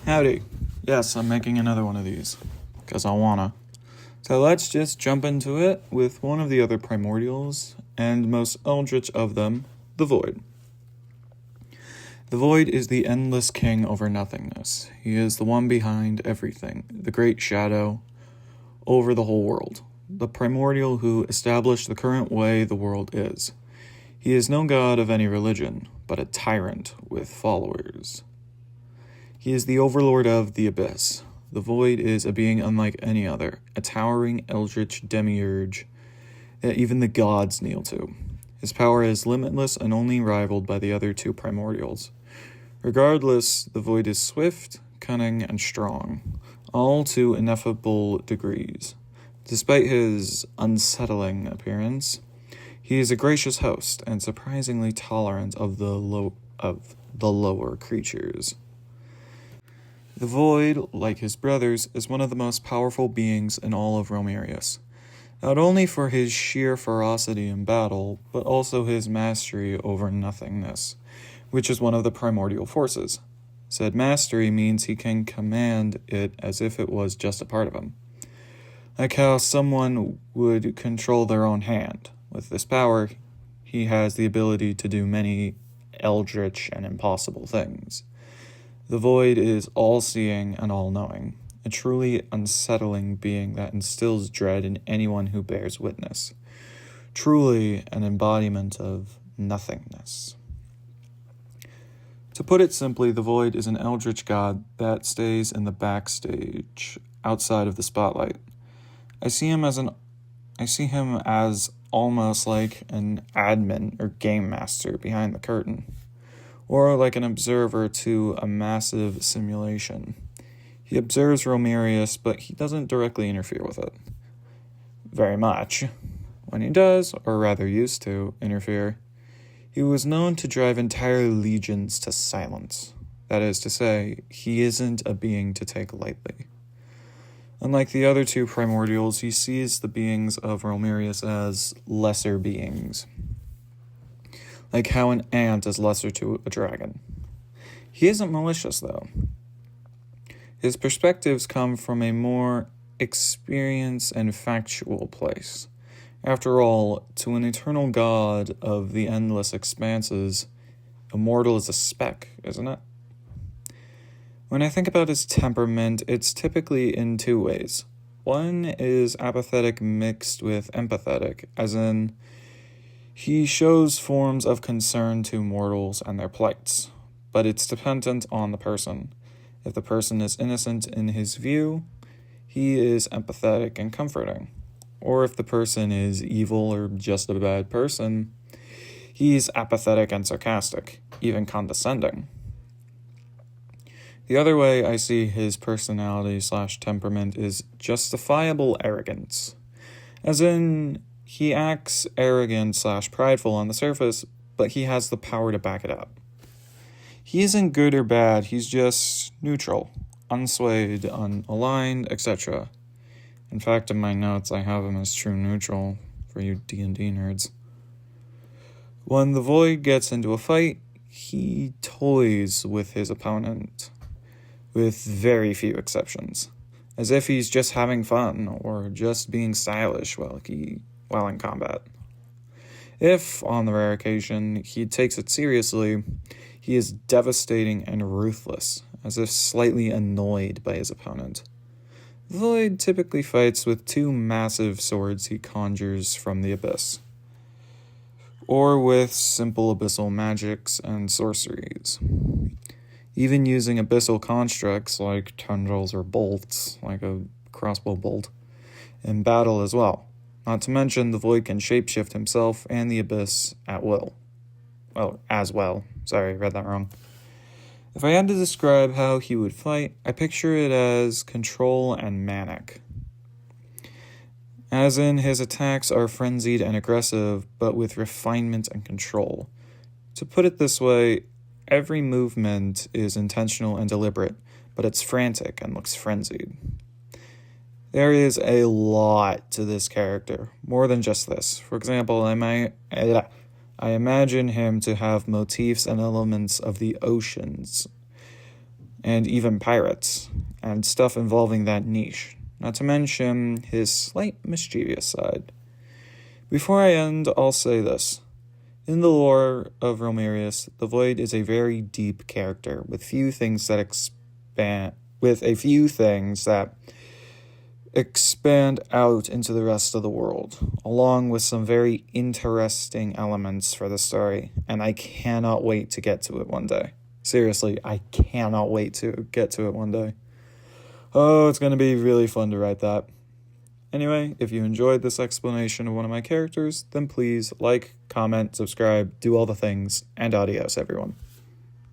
Howdy. Yes, I'm making another one of these, because I wanna. So let's just jump into it with one of the other primordials, and most eldritch of them, the Void. The Void is the endless king over nothingness. He is the one behind everything, the great shadow over the whole world, the primordial who established the current way the world is. He is no god of any religion, but a tyrant with followers. He is the overlord of the abyss. The Void is a being unlike any other, a towering eldritch demiurge that even the gods kneel to. His power is limitless and only rivaled by the other two primordials. Regardless, the Void is swift, cunning, and strong, all to ineffable degrees. Despite his unsettling appearance, he is a gracious host and surprisingly tolerant of the lower creatures. The Void, like his brothers, is one of the most powerful beings in all of Romarius, not only for his sheer ferocity in battle, but also his mastery over nothingness, which is one of the primordial forces. Said mastery means he can command it as if it was just a part of him. Like how someone would control their own hand. With this power, he has the ability to do many eldritch and impossible things. The Void is all-seeing and all-knowing, a truly unsettling being that instills dread in anyone who bears witness. Truly an embodiment of nothingness. To put it simply, the Void is an eldritch god that stays in the backstage, outside of the spotlight. I see him as almost like an admin or game master behind the curtain, or like an observer to a massive simulation. He observes Romarius, but he doesn't directly interfere with it. Very much. When he does, or rather used to, interfere, he was known to drive entire legions to silence. That is to say, he isn't a being to take lightly. Unlike the other two primordials, he sees the beings of Romarius as lesser beings, like how an ant is lesser to a dragon. He isn't malicious, though. His perspectives come from a more experienced and factual place. After all, to an eternal god of the endless expanses, a mortal is a speck, isn't it? When I think about his temperament, it's typically in two ways. One is apathetic mixed with empathetic, as in, he shows forms of concern to mortals and their plights, but it's dependent on the person. If the person is innocent in his view, he is empathetic and comforting. Or if the person is evil or just a bad person, he's apathetic and sarcastic, even condescending. The other way I see his personality/temperament is justifiable arrogance, as in, he acts arrogant/prideful on the surface, but he has the power to back it up. He isn't good or bad, he's just neutral, unswayed, unaligned, etc. In fact, in my notes, I have him as true neutral for you D&D nerds. When the Void gets into a fight, he toys with his opponent, with very few exceptions, as if he's just having fun or just being stylish while in combat. If, on the rare occasion, he takes it seriously, he is devastating and ruthless, as if slightly annoyed by his opponent. The Void typically fights with two massive swords he conjures from the abyss, or with simple abyssal magics and sorceries, even using abyssal constructs like tendrils or bolts, like a crossbow bolt, in battle as well. Not to mention, the Void can shapeshift himself and the abyss at will. Well, as well. Sorry, read that wrong. If I had to describe how he would fight, I picture it as control and manic. As in, his attacks are frenzied and aggressive, but with refinement and control. To put it this way, every movement is intentional and deliberate, but it's frantic and looks frenzied. There is a lot to this character, more than just this. For example, I imagine him to have motifs and elements of the oceans and even pirates, and stuff involving that niche, not to mention his slight mischievous side. Before I end, I'll say this. In the lore of Romarius, the Void is a very deep character with a few things that expand out into the rest of the world, along with some very interesting elements for the story, and I cannot wait to get to it one day. Seriously, I cannot wait to get to it one day. Oh, it's going to be really fun to write that. Anyway, if you enjoyed this explanation of one of my characters, then please like, comment, subscribe, do all the things, and adios, everyone.